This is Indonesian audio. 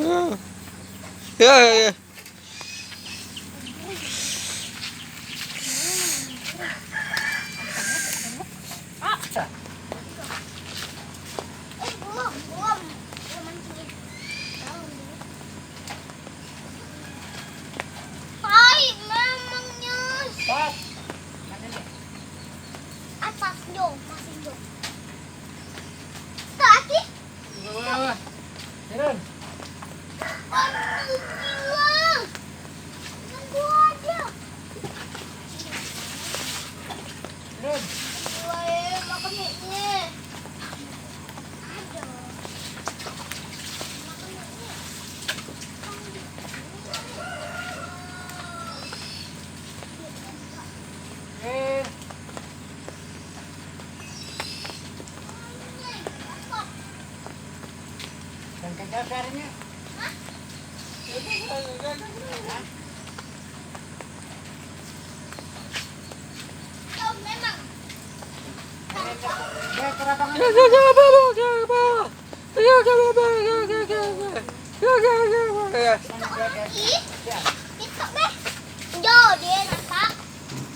Ya, ya, ya. Pahit memangnya. Pas. Atas dong, masih dong. Kaki. Wah. Turun. Aduh, gila. Nunggu aja. Turun. Gila makan ini. Aduh. Makan ini. Eh. Dan kejakarnya. Kau memang. Dia kerabangan. Ya, ya, ya, baba, ya, baba. Ya, ya, baba, ya, ya, ya, ya. Ya, ya, ya, ya. Ih, TikTok deh. Jo, dia